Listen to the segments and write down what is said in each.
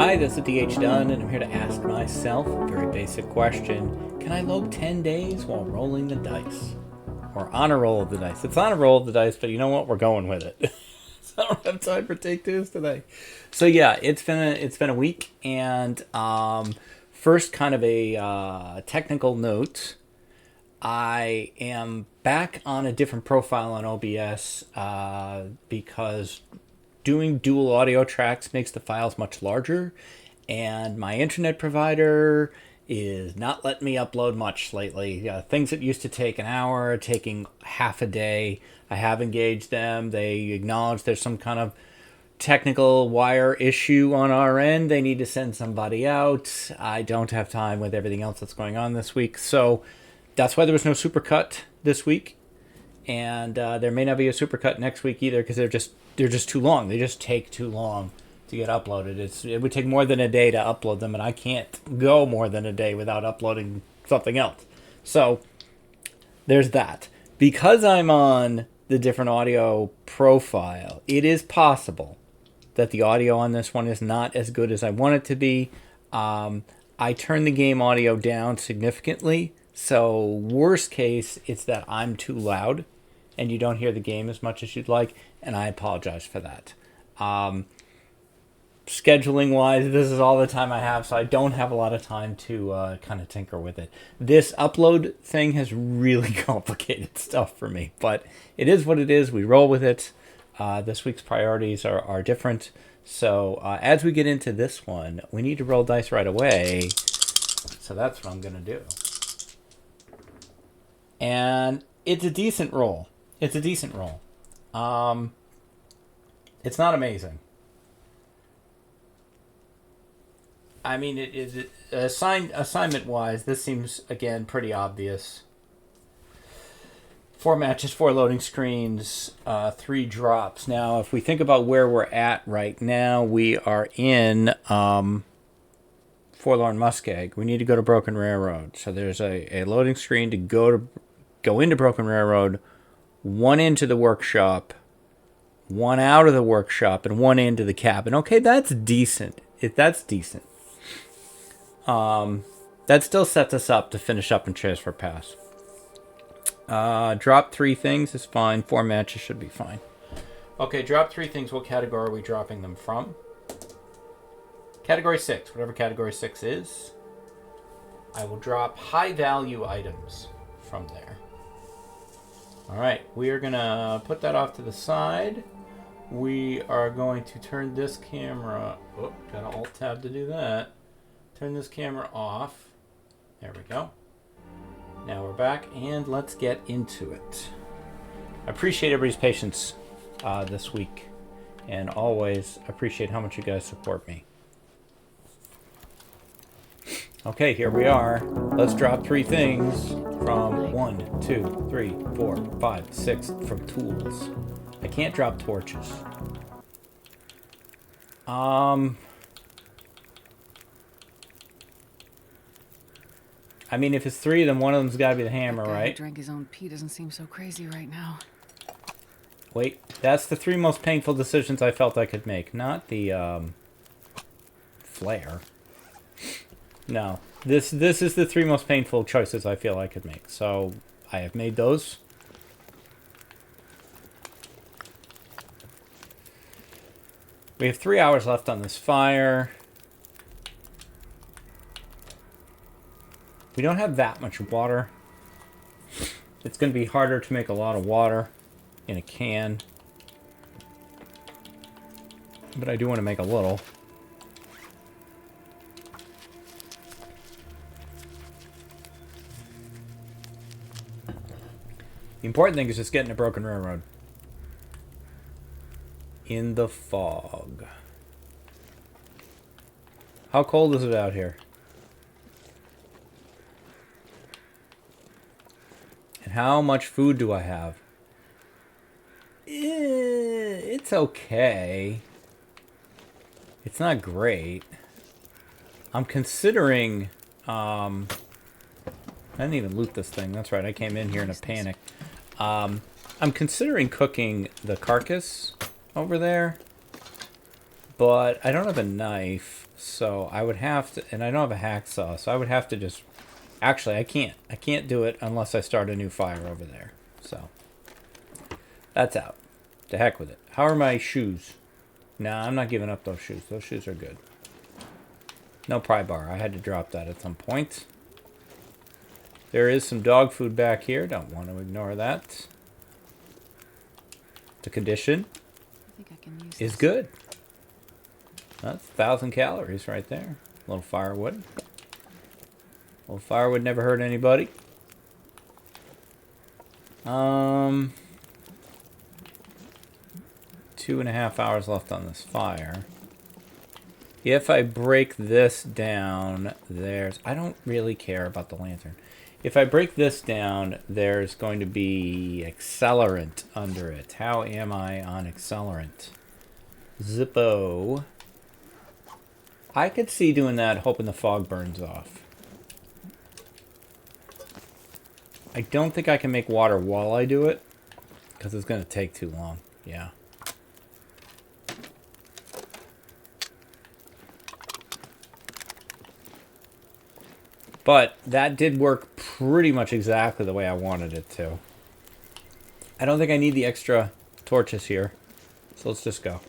Hi, this is DH Dunn, and I'm here to ask myself a very basic question. Can I lope 10 days while rolling the dice? Or on a roll of the dice. It's on a roll of the dice, but you know what? We're going with it. So I don't have time for take twos today. So yeah, it's been a week, and first kind of a technical note. I am back on a different profile on OBS because doing dual audio tracks makes the files much larger, and my internet provider is not letting me upload much lately. Things that used to take an hour are taking half a day. I have engaged them. They acknowledge there's some kind of technical wire issue on our end. They need to send somebody out. I don't have time with everything else that's going on this week, so that's why there was no supercut this week, and there may not be a supercut next week either because they're just too long. They just take too long to get uploaded. It would take more than a day to upload them, and I can't go more than a day without uploading something else. So there's that. Because I'm on the different audio profile, it is possible that the audio on this one is not as good as I want it to be. I turned the game audio down significantly. So worst case, it's that I'm too loud and you don't hear the game as much as you'd like, and I apologize for that. Scheduling wise, this is all the time I have, so I don't have a lot of time to kind of tinker with it. This upload thing has really complicated stuff for me, but it is what it is. We roll with it. This week's priorities are different. So as we get into this one, we need to roll dice right away. So that's what I'm going to do. And it's a decent roll. It's not amazing. I mean, it is assignment-wise, this seems, again, pretty obvious. 4 matches, 4 loading screens, 3 drops. Now, if we think about where we're at right now, we are in Forlorn Muskeg. We need to go to Broken Railroad. So there's a loading screen to go into Broken Railroad, 1 into the workshop, 1 out of the workshop, and 1 into the cabin. Okay, that's decent. That's decent. That still sets us up to finish up and transfer pass. Drop 3 things is fine. 4 matches should be fine. Okay, drop 3 things. What category are we dropping them from? Category 6, whatever category 6 is. I will drop high value items from there. Alright, we are going to put that off to the side. We are going to turn this camera... Oh, got an Alt-Tab to do that. Turn this camera off. There we go. Now we're back, and let's get into it. I appreciate everybody's patience this week, and always appreciate how much you guys support me. Okay, here we are. Let's drop 3 things from 1, 2, 3, 4, 5, 6 from tools. I can't drop torches. I mean, if it's 3, then one of them's got to be the hammer, right? Who drank his own pee doesn't seem so crazy right now. Wait, that's the 3 most painful decisions I felt I could make, not the flare. No, this is the 3 most painful choices I feel I could make. So I have made those. We have 3 hours left on this fire. We don't have that much water. It's going to be harder to make a lot of water in a can. But I do want to make a little. The important thing is just getting to Broken Railroad. In the fog. How cold is it out here? And how much food do I have? It's okay. It's not great. I'm considering... I didn't even loot this thing. That's right, I came in here in a panic. I'm considering cooking the carcass over there, but I don't have a knife, So I would have to, and I don't have a hacksaw, so I would have to just, actually I can't do it unless I start a new fire over there. So that's out. To heck with it. How are my shoes? Nah, I'm not giving up those shoes. Those shoes are good. No pry bar. I had to drop that at some point. There is some dog food back here. Don't want to ignore that. The condition I think I can use is this. good. That's 1,000 calories right there. A little firewood. A little firewood never hurt anybody. 2.5 hours left on this fire. If I break this down, there's... I don't really care about the lantern. If I break this down, there's going to be accelerant under it. How am I on accelerant? Zippo. I could see doing that, hoping the fog burns off. I don't think I can make water while I do it, because it's going to take too long. Yeah. But that did work pretty much exactly the way I wanted it to. I don't think I need the extra torches here. So let's just go.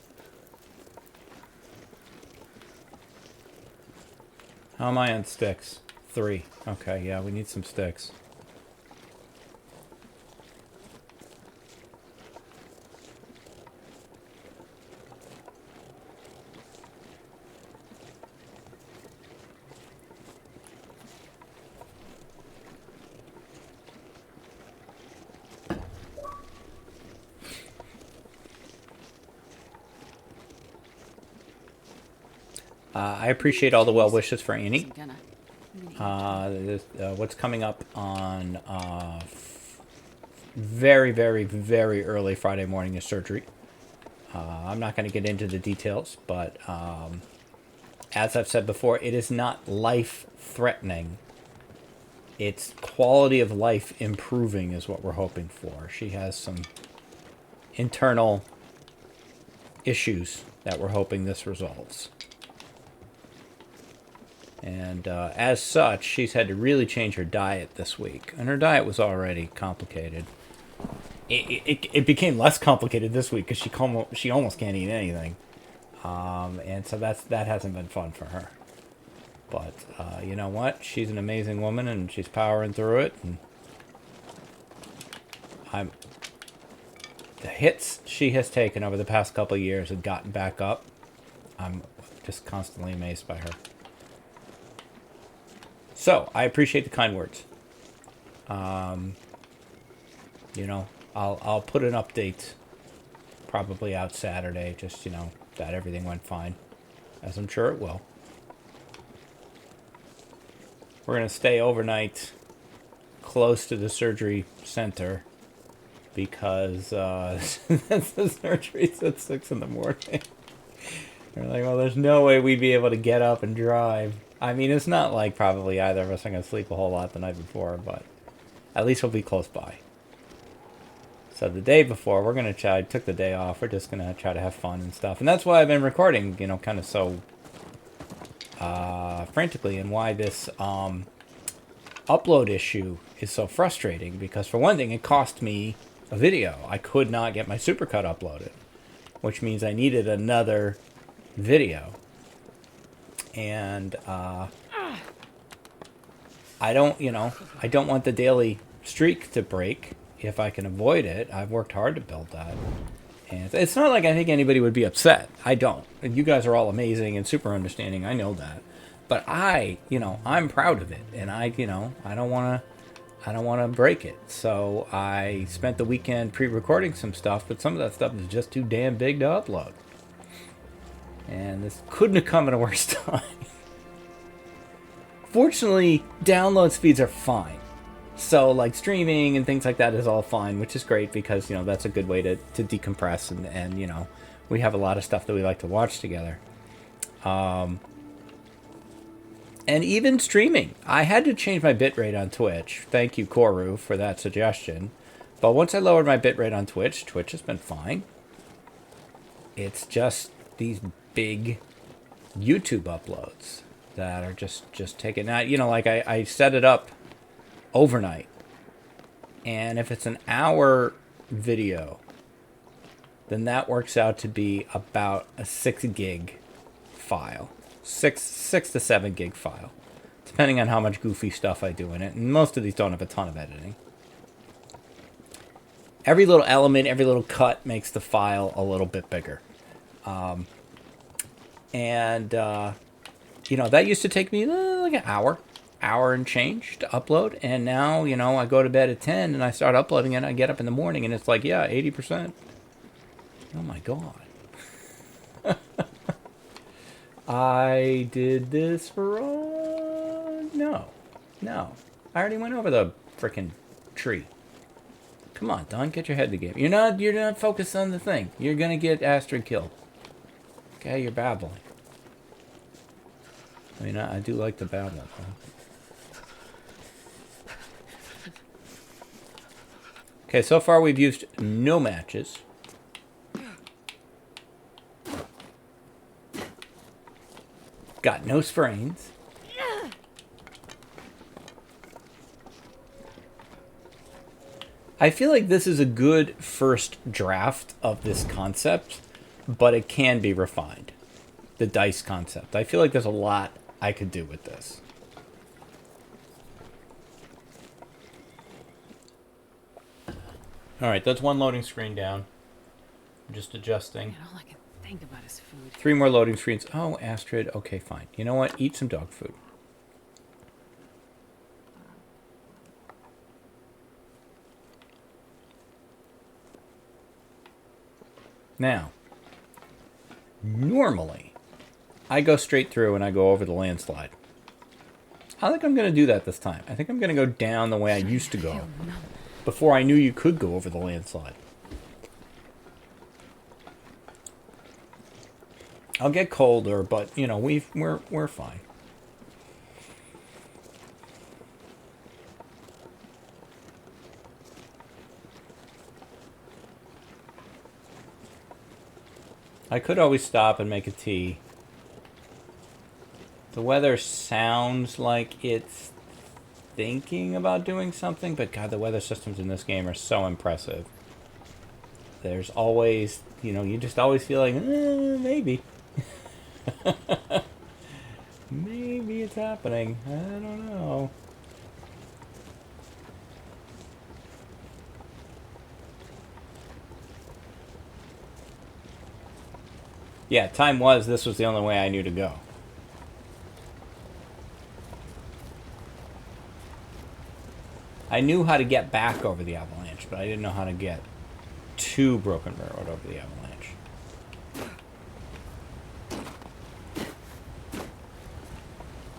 How am I on sticks? 3. Okay, yeah, we need some sticks. I appreciate all the well wishes for Annie. What's coming up on very, very, very early Friday morning is surgery. I'm not going to get into the details, but as I've said before, it is not life-threatening. It's quality of life improving is what we're hoping for. She has some internal issues that we're hoping this resolves. And as such, she's had to really change her diet this week. And her diet was already complicated. It became less complicated this week because she almost can't eat anything. And so that hasn't been fun for her. But you know what? She's an amazing woman and she's powering through it. And the hits she has taken over the past couple of years and gotten back up. I'm just constantly amazed by her. So, I appreciate the kind words. You know, I'll put an update probably out Saturday, just, you know, that everything went fine, as I'm sure it will. We're going to stay overnight close to the surgery center because the surgery's at 6 in the morning. They're like, well, there's no way we'd be able to get up and drive. I mean, it's not like probably either of us are going to sleep a whole lot the night before, but at least we'll be close by. So the day before, we're going to try, I took the day off, we're just going to try to have fun and stuff. And that's why I've been recording, you know, kind of so frantically, and why this upload issue is so frustrating. Because for one thing, it cost me a video. I could not get my supercut uploaded, which means I needed another video. And I don't, you know, I don't want the daily streak to break if I can avoid it. I've worked hard to build that. And it's not like I think anybody would be upset. I don't. And you guys are all amazing and super understanding. I know that. But you know, I'm proud of it. And you know, I don't want to break it. So I spent the weekend pre-recording some stuff, but some of that stuff is just too damn big to upload. And this couldn't have come at a worse time. Fortunately, download speeds are fine. So, like, streaming and things like that is all fine, which is great because, you know, that's a good way to decompress. And, you know, we have a lot of stuff that we like to watch together. And even streaming. I had to change my bitrate on Twitch. Thank you, Koru, for that suggestion. But once I lowered my bitrate on Twitch, Twitch has been fine. It's just these big YouTube uploads that are just taking out. You know, like I set it up overnight, and if it's an hour video, then that works out to be about a 6 gig file, six to 7 gig file, depending on how much goofy stuff I do in it. And most of these don't have a ton of editing. Every little element, every little cut makes the file a little bit bigger. You know, that used to take me like an hour and change to upload. And now, you know, I go to bed at 10 and I start uploading it. I get up in the morning and it's like, yeah, 80%. Oh my God. I did this for, no. I already went over the frickin' tree. Come on, Dunn, get your head in the game. You're not focused on the thing. You're gonna get Astrid killed. Okay, you're babbling. I mean, I do like to babble, though. Okay, so far we've used no matches. Got no sprains. I feel like this is a good first draft of this concept, but it can be refined. The dice concept. I feel like there's a lot I could do with this. Alright, that's one loading screen down. I'm just adjusting. Man, all I can think about is food. 3 more loading screens. Oh, Astrid. Okay, fine. You know what? Eat some dog food. Now, normally, I go straight through and I go over the landslide. I think I'm going to do that this time. I think I'm going to go down the way I used to go before I knew you could go over the landslide. I'll get colder, but, you know, we're fine. I could always stop and make a tea. The weather sounds like it's thinking about doing something, but God, the weather systems in this game are so impressive. There's always, you know, you just always feel like, maybe. Maybe it's happening. I don't know. Yeah, time was, this was the only way I knew to go. I knew how to get back over the avalanche, but I didn't know how to get to Broken Railroad over the avalanche.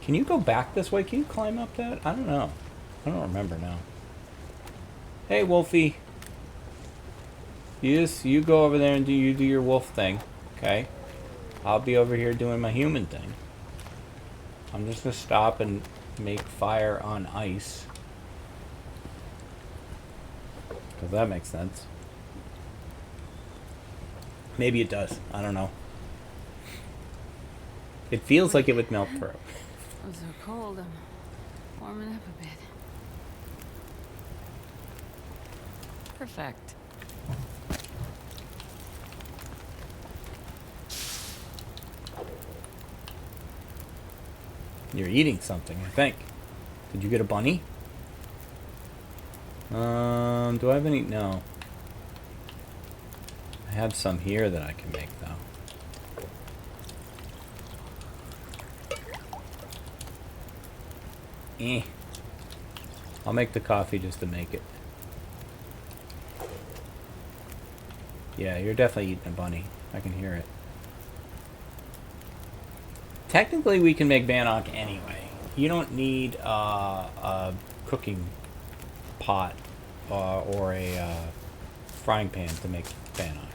Can you go back this way? Can you climb up that? I don't know. I don't remember now. Hey, Wolfie. You go over there and do your wolf thing. Okay? I'll be over here doing my human thing. I'm just gonna stop and make fire on ice. Because that makes sense. Maybe it does. I don't know. It feels like it would melt through. I'm so cold. I'm warming up a bit. Perfect. You're eating something, I think. Did you get a bunny? Do I have any? No. I have some here that I can make, though. I'll make the coffee just to make it. Yeah, you're definitely eating a bunny. I can hear it. Technically, we can make bannock anyway. You don't need a cooking pot or a frying pan to make bannock.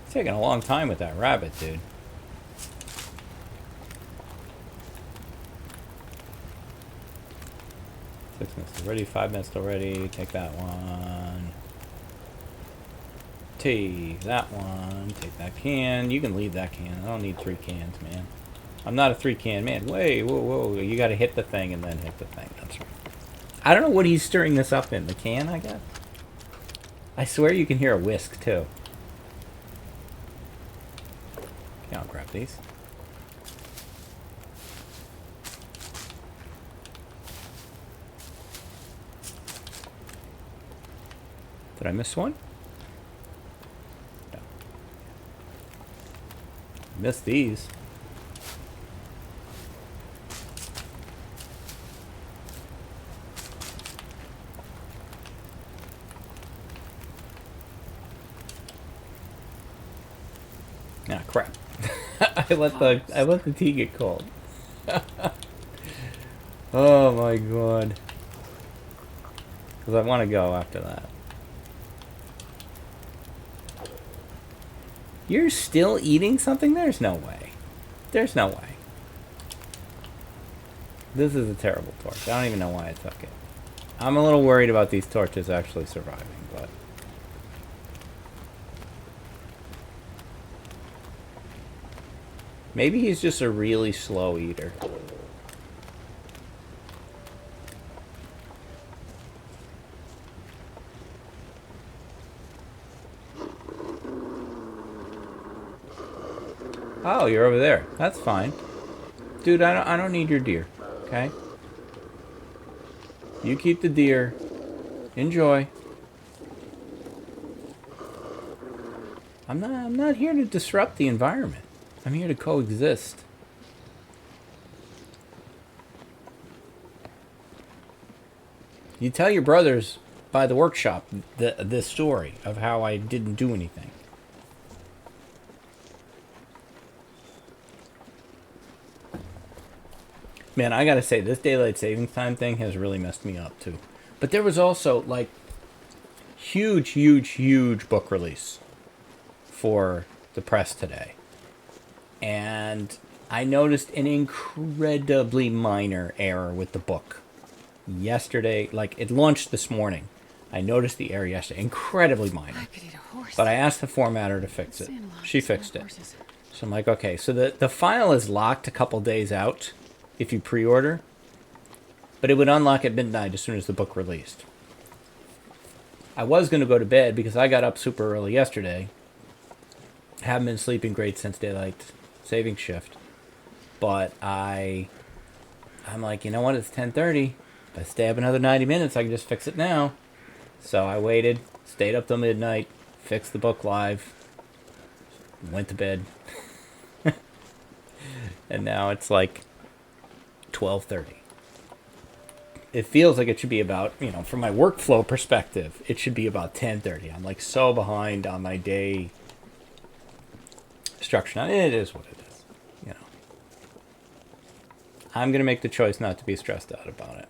It's taking a long time with that rabbit, dude. 6 minutes till ready, 5 minutes till ready. Take that one. Take that one. Take that can. You can leave that can. I don't need 3 cans, man. I'm not a 3-can man. Wait, whoa, whoa. You gotta hit the thing and then hit the thing. That's right. I don't know what he's stirring this up in. The can, I guess? I swear you can hear a whisk, too. Okay, I'll grab these. Did I miss one? No. Missed these. Ah, crap. I let the tea get cold. Oh my god. Because I want to go after that. You're still eating something? There's no way. There's no way. This is a terrible torch. I don't even know why I took it. I'm a little worried about these torches actually surviving, but... maybe he's just a really slow eater. Oh, you're over there. That's fine. Dude, I don't need your deer. Okay? You keep the deer. Enjoy. I'm not here to disrupt the environment. I'm here to coexist. You tell your brothers by the workshop this story of how I didn't do anything. Man, I gotta say, this daylight savings time thing has really messed me up, too. But there was also, like, huge book release for the press today. And I noticed an incredibly minor error with the book. Yesterday, like, it launched this morning. I noticed the error yesterday. Incredibly minor. I could eat a horse. But I asked the formatter to fix it. She fixed it. So I'm like, okay, so the file is locked a couple days out if you pre-order, but it would unlock at midnight as soon as the book released. I was going to go to bed because I got up super early yesterday. Haven't been sleeping great since daylight saving shift, but I'm like, you know what, it's 10:30. If I stay up another 90 minutes, I can just fix it now. So I waited, stayed up till midnight, fixed the book live, went to bed. And now it's like 12:30. It feels like it should be about, you know, from my workflow perspective, it should be about 10:30. I'm like so behind on my day structure. Now, it is what it is, you know. I'm going to make the choice not to be stressed out about it.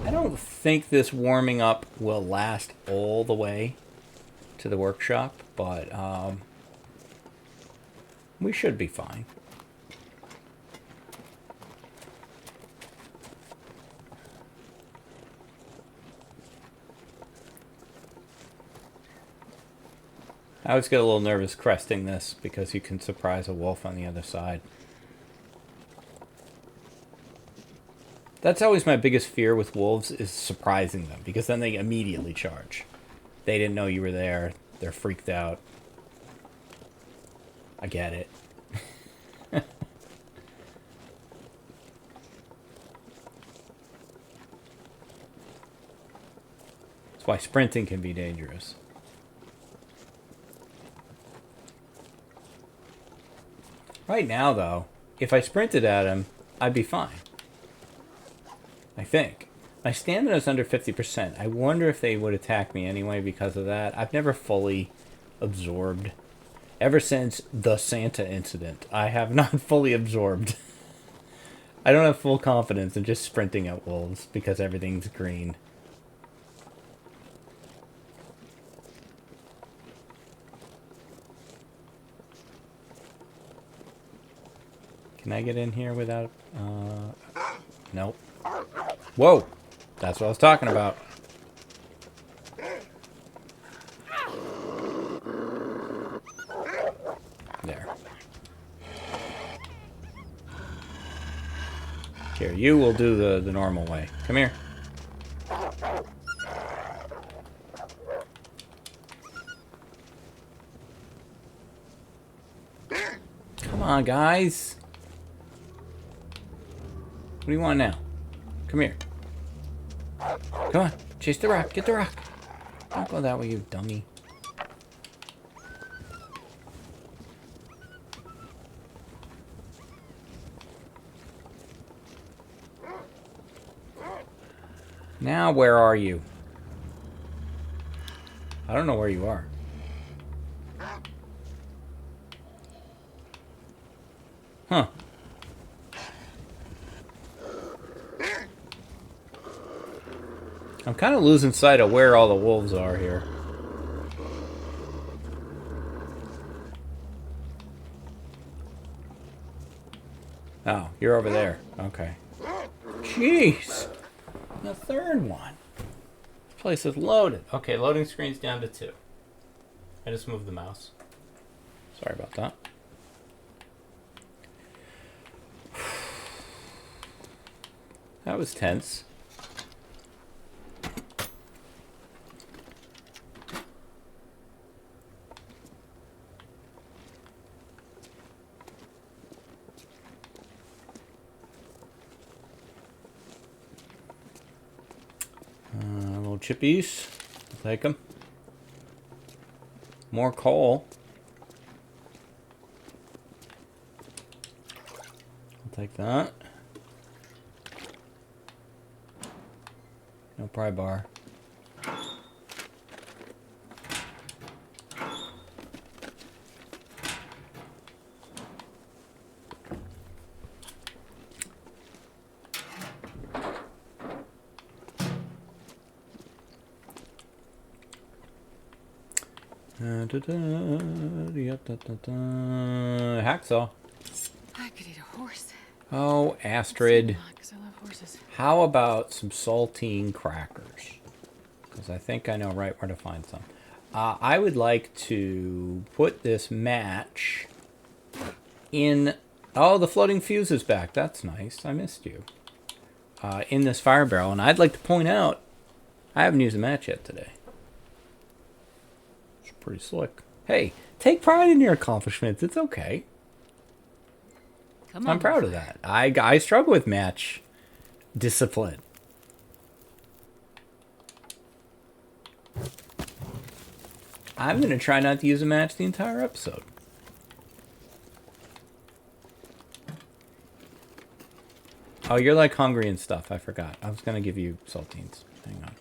I don't think this warming up will last all the way to the workshop, but we should be fine. I always get a little nervous cresting this because you can surprise a wolf on the other side. That's always my biggest fear with wolves, is surprising them, because then they immediately charge. They didn't know you were there. They're freaked out. I get it. That's why sprinting can be dangerous. Right now, though, if I sprinted at him, I'd be fine. I think. My stamina is under 50%. I wonder if they would attack me anyway because of that. I've never fully absorbed Ever since the Santa incident, I have not fully absorbed. I don't have full confidence in just sprinting at wolves because everything's green. Can I get in here without... Nope. Whoa! That's what I was talking about. There. Here, you will do the normal way. Come here. Come on, guys. What do you want now? Come here. Come on. Chase the rock. Get the rock. Don't go that way, you dummy. Now, where are you? I don't know where you are. Huh. I'm kind of losing sight of where all the wolves are here. Oh, you're over there. Okay. Jeez. The third one. This place is loaded. Okay, loading screen's down to 2. I just moved the mouse. Sorry about that. That was tense. Little chippies. I'll take them. More coal. I'll take that. No pry bar. Hacksaw. I could eat a horse. Oh, Astrid. Because I love horses. How about some saltine crackers? Because I think I know right where to find some. I would like to put this match in... Oh, the floating fuse is back. That's nice. I missed you. In this fire barrel. And I'd like to point out, I haven't used a match yet today. It's pretty slick. Hey, take pride in your accomplishments. It's okay. Come on, I'm proud of that. I struggle with match discipline. I'm going to try not to use a match the entire episode. Oh, you're like hungry and stuff. I forgot. I was going to give you saltines. Hang on.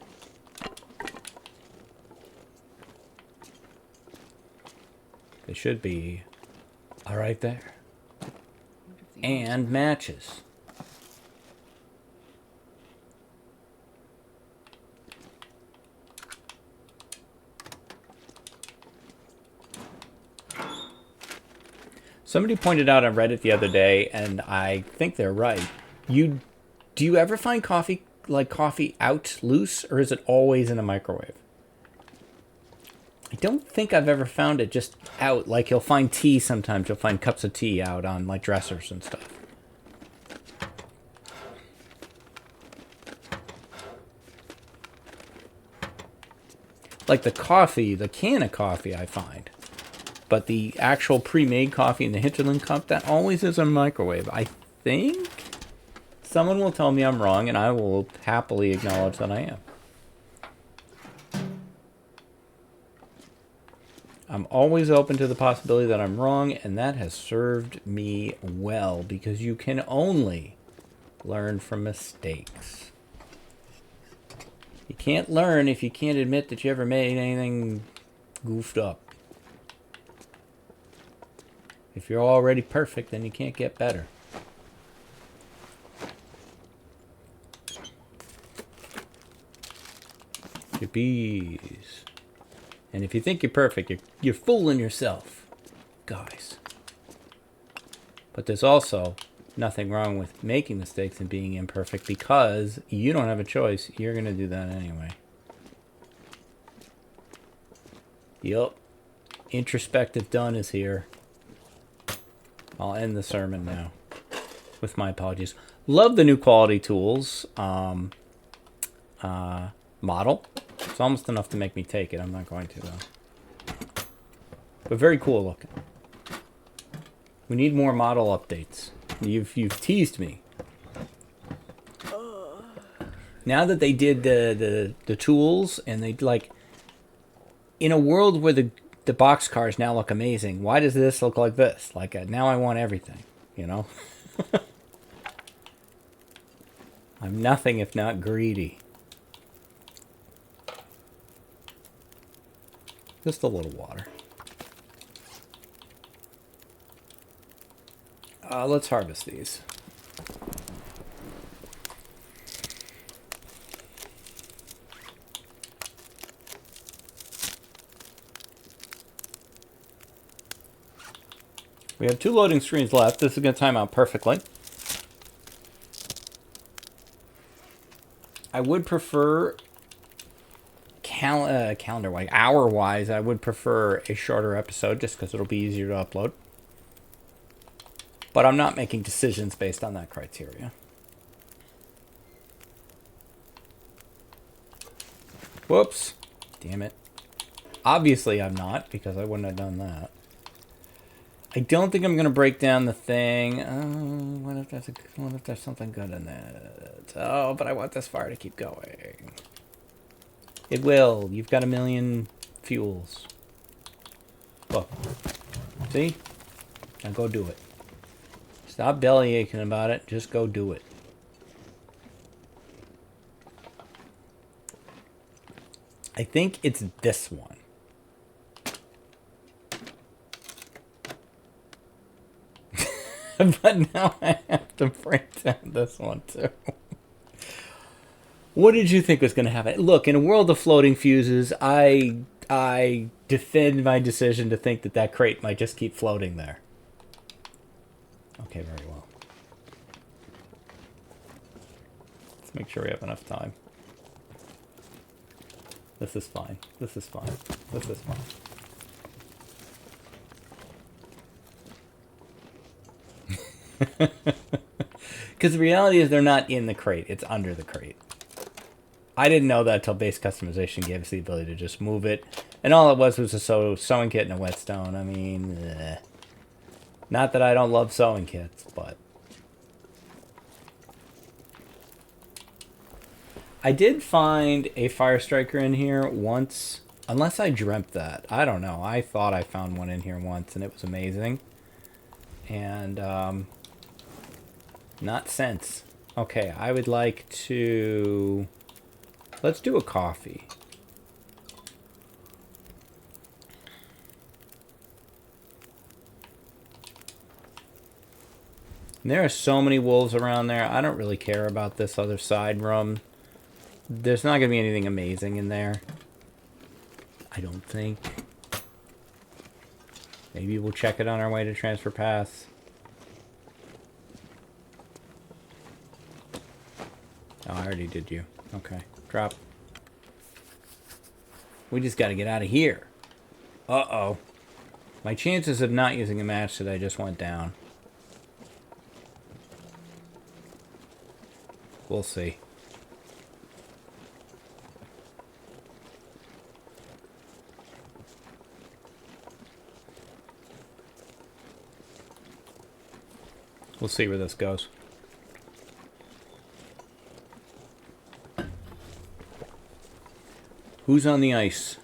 They should be right there. And matches. Somebody pointed out on Reddit the other day, and I think they're right. Do you ever find coffee out loose, or is it always in a microwave? I don't think I've ever found it just out. Like, you'll find tea sometimes. You'll find cups of tea out on, like, dressers and stuff. Like the coffee, the can of coffee I find. But the actual pre-made coffee in the Hinterland cup, that always is in a microwave. I think someone will tell me I'm wrong, and I will happily acknowledge that I am. I'm always open to the possibility that I'm wrong, and that has served me well, because you can only learn from mistakes. You can't learn if you can't admit that you ever made anything goofed up. If you're already perfect, then you can't get better. Your bees. And if you think you're perfect, you're fooling yourself, guys. But there's also nothing wrong with making mistakes and being imperfect, because you don't have a choice. You're going to do that anyway. Yup. Introspective Dunn is here. I'll end the sermon now with my apologies. Love the new quality tools. Model. It's almost enough to make me take it. I'm not going to, though. But very cool looking. We need more model updates. You've teased me. Now that they did the tools, and they, like, in a world where the boxcars now look amazing, why does this look like this? Like, now I want everything, you know? I'm nothing if not greedy. Just a little water. Let's harvest these. We have 2 loading screens left. This is going to time out perfectly. I would prefer calendar-wise, hour-wise, I would prefer a shorter episode just because it'll be easier to upload. But I'm not making decisions based on that criteria. Whoops. Damn it. Obviously I'm not, because I wouldn't have done that. I don't think I'm going to break down the thing. What if there's something good in it? Oh, but I want this fire to keep going. It will. You've got 1,000,000 fuels. Look. See? Now go do it. Stop belly aching about it. Just go do it. I think it's this one. But now I have to break down this one too. What did you think was going to happen? Look, in a world of floating fuses, I defend my decision to think that crate might just keep floating there. Okay, very well. Let's make sure we have enough time. This is fine. This is fine. This is fine. Because the reality is they're not in the crate. It's under the crate. I didn't know that until base customization gave us the ability to just move it. And all it was a sewing kit and a whetstone. I mean, not that I don't love sewing kits, but... I did find a fire striker in here once. Unless I dreamt that. I don't know. I thought I found one in here once and it was amazing. And, not since. Okay, I would like to... Let's do a coffee. And there are so many wolves around there. I don't really care about this other side room. There's not going to be anything amazing in there. I don't think. Maybe we'll check it on our way to Transfer Pass. Oh, I already did you. Okay. Drop. We just got to get out of here. Uh-oh. My chances of not using a match today just went down. We'll see. We'll see where this goes. Who's on the ice?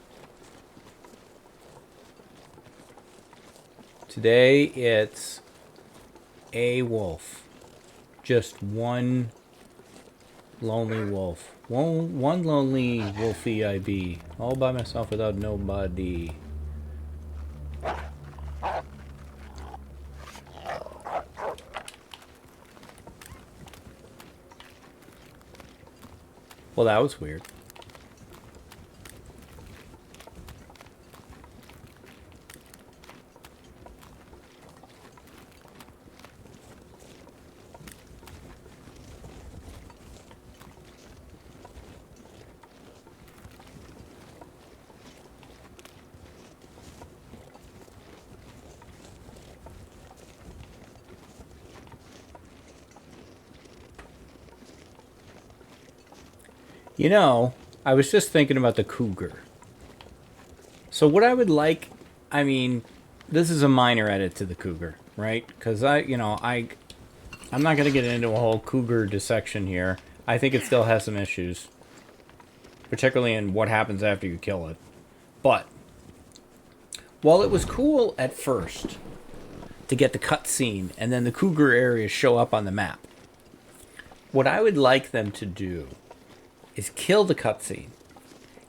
Today it's a wolf. Just one lonely wolf. One lonely wolfie I be. All by myself without nobody. Well, that was weird. You know, I was just thinking about the cougar. So what I would like, I mean, this is a minor edit to the cougar, right? Because I'm not going to get into a whole cougar dissection here. I think it still has some issues, particularly in what happens after you kill it. But while it was cool at first to get the cutscene and then the cougar areas show up on the map, what I would like them to do is kill the cutscene.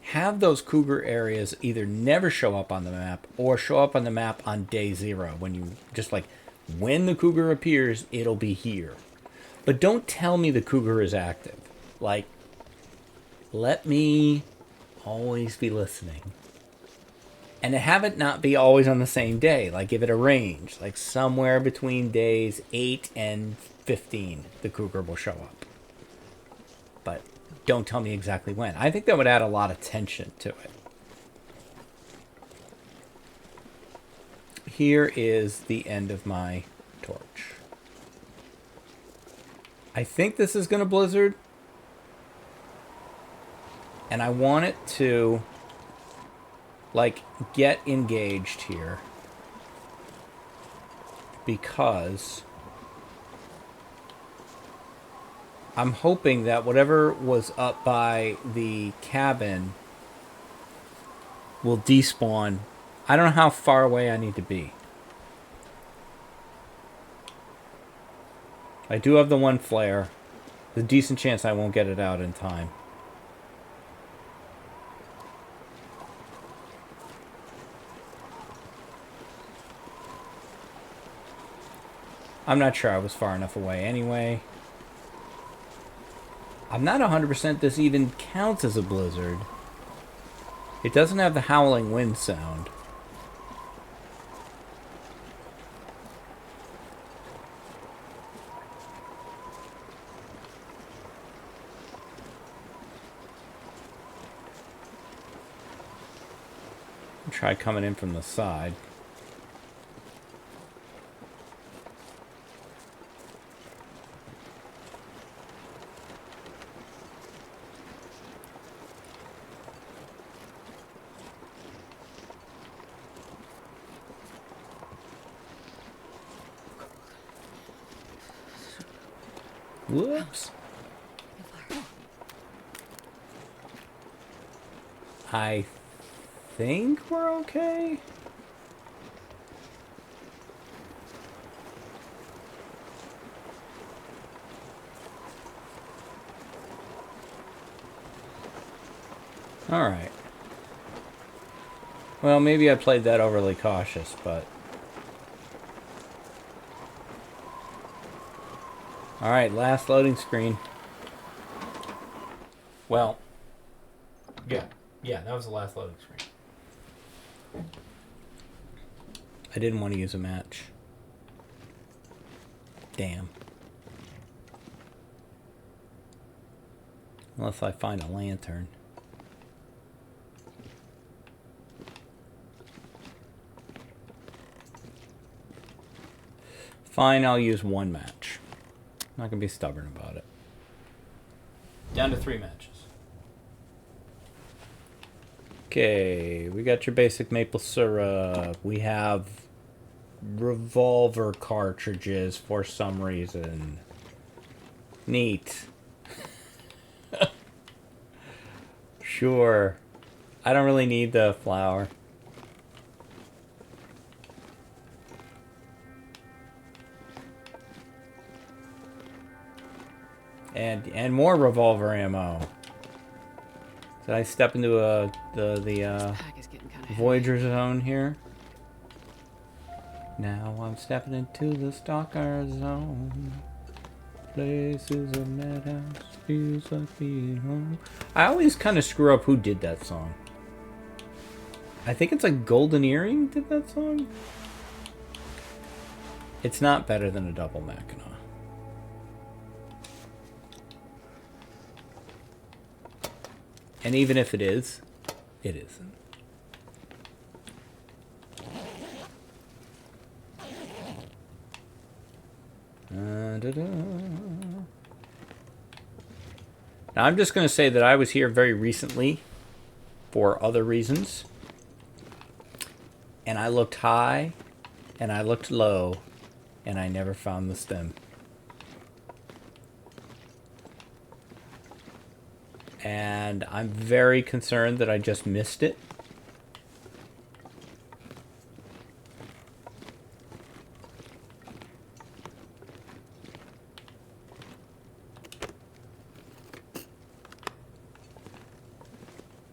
Have those cougar areas either never show up on the map or show up on the map on day 0. When you just like, when the cougar appears, it'll be here. But don't tell me the cougar is active. Like, let me always be listening. And have it not be always on the same day. Like, give it a range. Like, somewhere between days 8 and 15, the cougar will show up. But don't tell me exactly when. I think that would add a lot of tension to it. Here is the end of my torch. I think this is going to blizzard. And I want it to, like, get engaged here. Because I'm hoping that whatever was up by the cabin will despawn. I don't know how far away I need to be. I do have the one flare. There's a decent chance I won't get it out in time. I'm not sure I was far enough away anyway. I'm not 100% this even counts as a blizzard. It doesn't have the howling wind sound. I'll try coming in from the side. Whoops. I think we're okay. All right. Well, maybe I played that overly cautious, but... Alright, last loading screen. Well, yeah, that was the last loading screen. I didn't want to use a match. Damn. Unless I find a lantern. Fine, I'll use one match. I'm not going to be stubborn about it. Down to 3 matches. Okay, we got your basic maple syrup. We have revolver cartridges for some reason. Neat. Sure. I don't really need the flour. And more revolver ammo. Did I step into the Voyager zone here? Now I'm stepping into the Stalker zone. place is a madhouse, feels like being home. I always kind of screw up who did that song. I think it's like Golden Earring did that song. It's not better than a double Mackinac. And even if it is, it isn't. Now I'm just going to say that I was here very recently for other reasons. And I looked high and I looked low and I never found the stem. And I'm very concerned that I just missed it.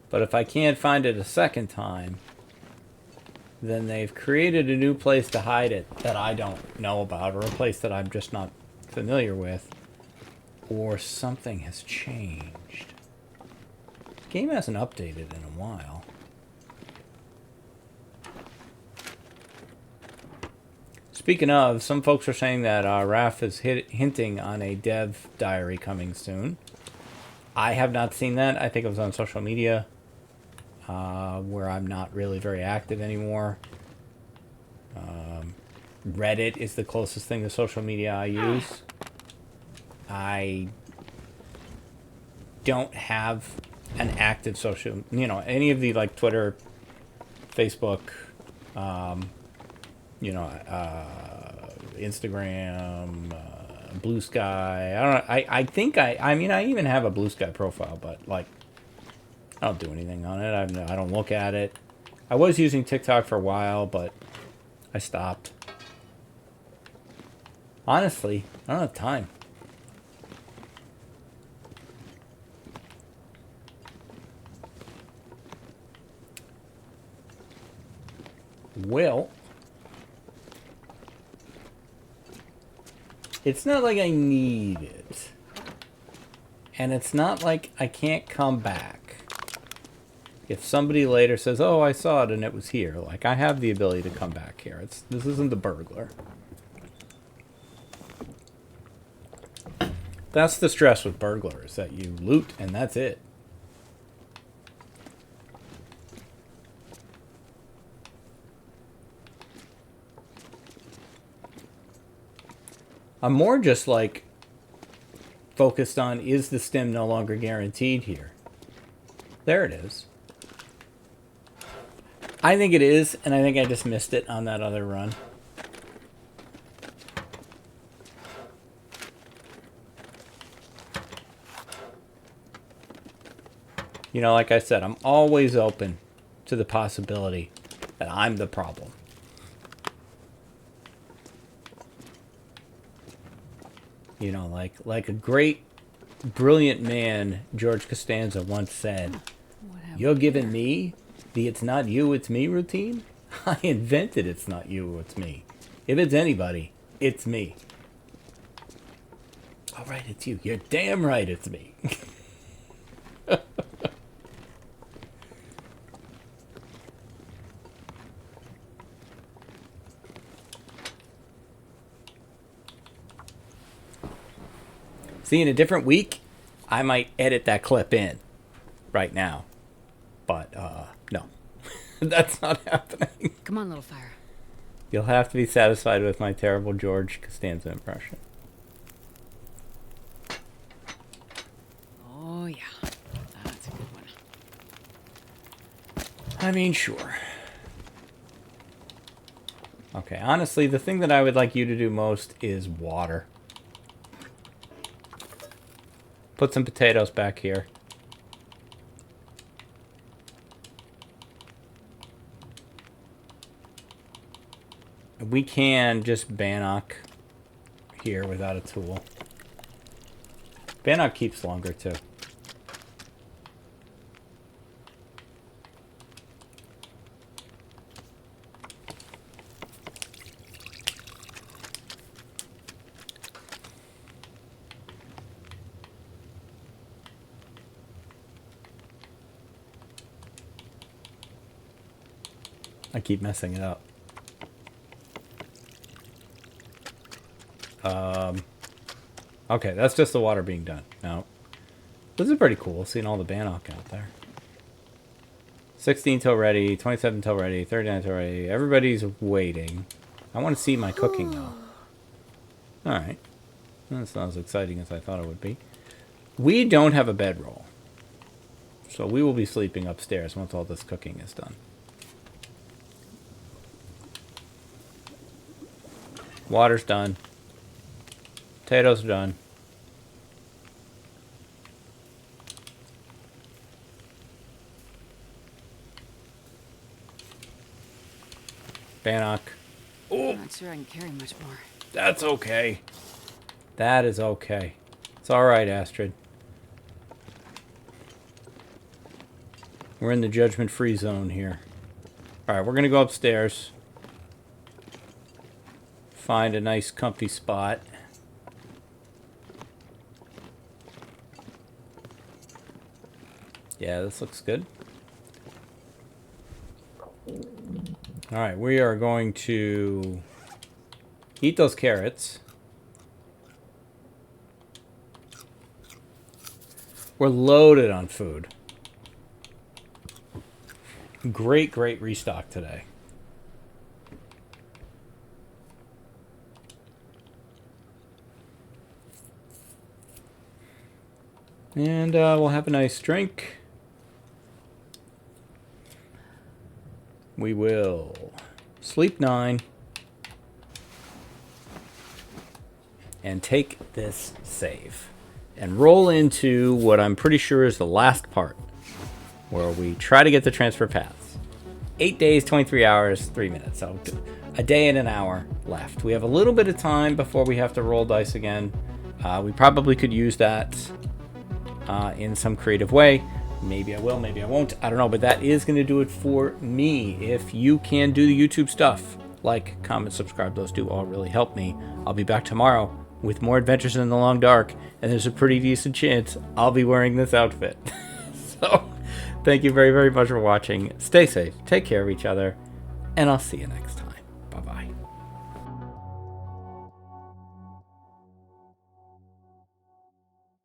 But if I can't find it a second time, then they've created a new place to hide it that I don't know about, or a place that I'm just not familiar with, or something has changed. The game hasn't updated in a while. Speaking of, some folks are saying that Raph is hinting on a dev diary coming soon. I have not seen that. I think it was on social media. Where I'm not really very active anymore. Reddit is the closest thing to social media I use. I don't have an active social, any of the like Twitter, Facebook, Instagram, Blue Sky. I don't know. I think I even have a Blue Sky profile, but like, I don't do anything on it. I don't look at it. I was using TikTok for a while, but I stopped. Honestly, I don't have time. Well, it's not like I need it. And it's not like I can't come back. If somebody later says, oh, I saw it and it was here, like, I have the ability to come back here. This isn't the burglar. That's the stress with burglars, that you loot and that's it. I'm more just like focused on, is the stem no longer guaranteed here? There it is. I think it is, and I think I just missed it on that other run. Like I said, I'm always open to the possibility that I'm the problem. Like a great, brilliant man, George Costanza, once said, you're giving me the it's not you, it's me routine? I invented it's not you, it's me. If it's anybody, it's me. All right, it's you. You're damn right it's me. See, in a different week, I might edit that clip in right now. But, no. That's not happening. Come on, little fire. You'll have to be satisfied with my terrible George Costanza impression. Oh, yeah. That's a good one. I mean, sure. Okay, honestly, the thing that I would like you to do most is water. Put some potatoes back here. We can just Bannock here without a tool. Bannock keeps longer too. I keep messing it up. Okay, that's just the water being done. No. This is pretty cool, seeing all the Bannock out there. 16 till ready, 27 till ready, 39 till ready. Everybody's waiting. I want to see my cooking, though. Alright. That's not as exciting as I thought it would be. We don't have a bedroll. So we will be sleeping upstairs once all this cooking is done. Water's done. Potatoes are done. Bannock. Oh, I'm not sure I can carry much more. that's okay. That is okay. It's alright, Astrid. We're in the judgment-free zone here. Alright, we're going to go upstairs. Find a nice comfy spot. Yeah, this looks good. Alright, we are going to eat those carrots. We're loaded on food. Great restock today. And we'll have a nice drink. We will sleep 9. And take this save. And roll into what I'm pretty sure is the last part. Where we try to get the transfer paths. 8 days, 23 hours, 3 minutes. So a day and an hour left. We have a little bit of time before we have to roll dice again. We probably could use that in some creative way. Maybe I will, maybe I won't. I don't know, but that is going to do it for me. If you can do the YouTube stuff, like, comment, subscribe, those do all really help me. I'll be back tomorrow with more Adventures in the Long Dark, and there's a pretty decent chance I'll be wearing this outfit. So, thank you very much for watching. Stay safe, take care of each other, and I'll see you next time.